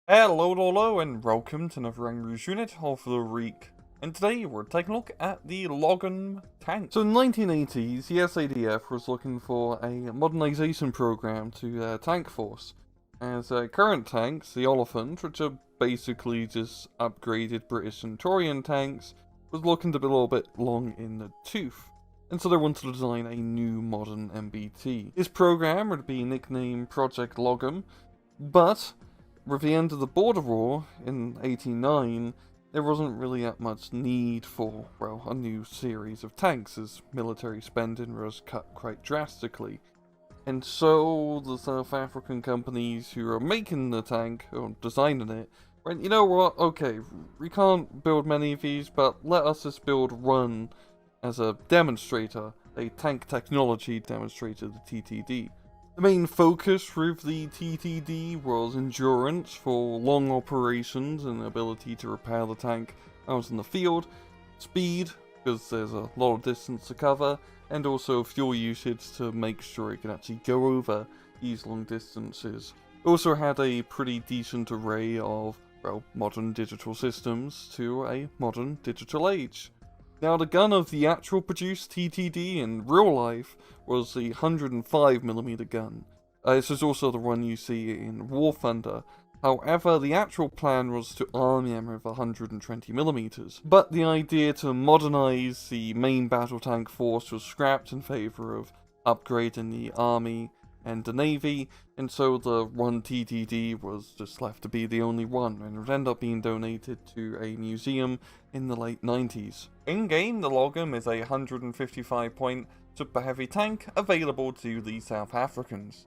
Hello, and welcome to another Angry's unit of the week. And today we're taking a look at the Loggim tank. So in the 1980s, the SADF was looking for a modernization program to their tank force, as current tanks, the Oliphant, which are basically just upgraded British Centurion tanks, was looking to be a little bit long in the tooth. And so they wanted to design a new modern MBT. This program would be nicknamed Project Loggim, but with the end of the border war in '89, there wasn't really that much need for, well, a new series of tanks, as military spending was cut quite drastically. And so the South African companies who are making the tank, or designing it, went, you know what, okay, we can't build many of these, but let us just build one as a demonstrator, a tank technology demonstrator, the TTD. The main focus with the TTD was endurance for long operations and ability to repair the tank out in the field, speed, because there's a lot of distance to cover, and also fuel usage to make sure it can actually go over these long distances. It also had a pretty decent array of, well, modern digital systems to a modern digital age. Now, the gun of the actual produced TTD in real life was the 105mm gun. This is also the one you see in War Thunder. However, the actual plan was to arm him with 120mm. But the idea to modernize the main battle tank force was scrapped in favor of upgrading the army and the navy, and so the one TTD was just left to be the only one, and it would end up being donated to a museum in the late 90s. In-game, the Loggim is a 155-point super heavy tank available to the South Africans.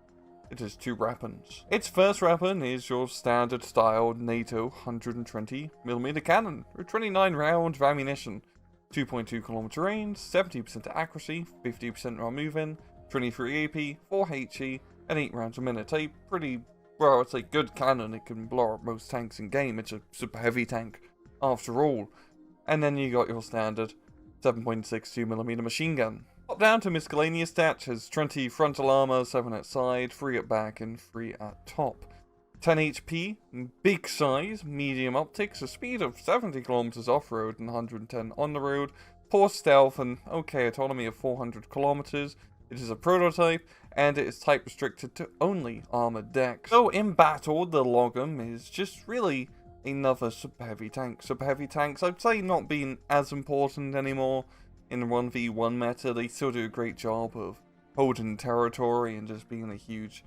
It has two weapons. Its first weapon is your standard style NATO 120mm cannon, with 29 rounds of ammunition, 2.2km range, 70% accuracy, 50% round moving, 23 AP, 4 HE, and 8 rounds a minute. A pretty, well, it's a good cannon. It can blow up most tanks in game. It's a super heavy tank, after all. And then you got your standard 7.62mm machine gun. Up down to miscellaneous stats has 20 frontal armor, 7 at side, 3 at back, and 3 at top. 10 HP, big size, medium optics, a speed of 70km off-road and 110 on the road, poor stealth, and okay autonomy of 400km. It is a prototype, and it is type restricted to only armored decks. So in battle, the Loggim is just really another super heavy tank. Super heavy tanks, I'd say, not being as important anymore in 1v1 meta. They still do a great job of holding territory and just being a huge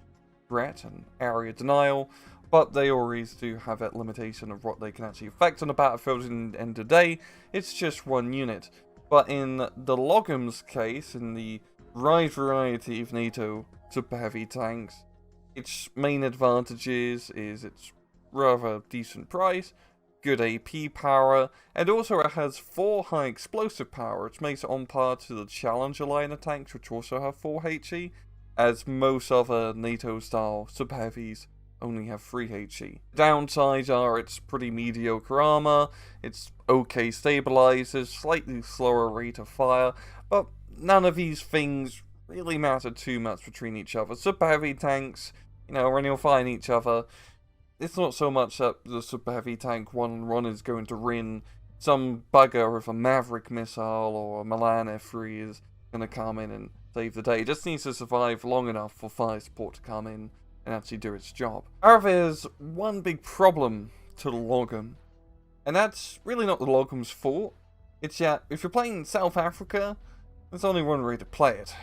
threat and area denial, but they always do have that limitation of what they can actually affect on the battlefield, and today it's just one unit. But in the Loggim's case, in the wide variety of NATO super heavy tanks, its main advantages is its rather decent price, good AP power, and also it has 4 high explosive power, which makes it on par to the Challenger line of tanks, which also have 4 HE, as most other NATO style super heavies only have 3 HE. Downsides are its pretty mediocre armor, its okay stabilizers, slightly slower rate of fire, but none of these things really matter too much between each other. Super heavy tanks, you know, when you'll find each other, it's not so much that the super heavy tank 1-on-1 is going to win. Some bugger with a Maverick missile or a Milan F3 is going to come in and save the day. It just needs to survive long enough for fire support to come in and actually do its job. However, there's one big problem to the Loggim, and that's really not the Loggim's fault. It's that if you're playing South Africa, there's only one way to play it,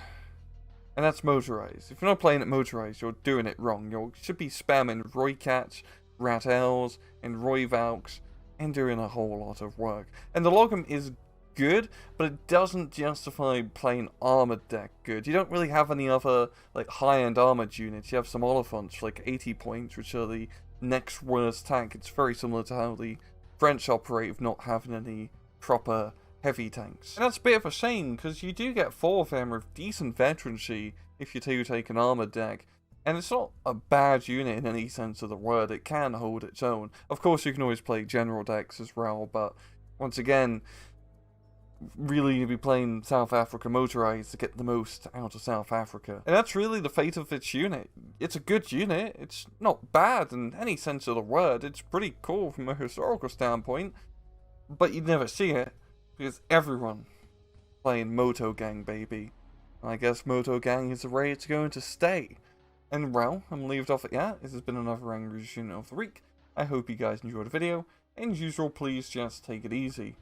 and that's motorized. If you're not playing it motorized, you're doing it wrong. You should be spamming Roycats, Ratels, and Royvalks, and doing a whole lot of work. And the Loggim is good, but it doesn't justify playing armored deck good. You don't really have any other like high-end armored units. You have some Oliphants, like 80 points, which are the next worst tank. It's very similar to how the French operate with not having any proper heavy tanks. And that's a bit of a shame, because you do get 4 of them with decent veterancy if you do take an armored deck. And it's not a bad unit in any sense of the word. It can hold its own. Of course, you can always play general decks as well, but once again, really need to be playing South Africa motorized to get the most out of South Africa. And that's really the fate of its unit. It's a good unit, it's not bad in any sense of the word, it's pretty cool from a historical standpoint, but you'd never see it, because everyone playing Moto Gang, baby. I guess Moto Gang is the way it's going to stay. And well, I'm gonna leave it off at that. This has been another Angry Unit of the Week. I hope you guys enjoyed the video, and as usual, please just take it easy.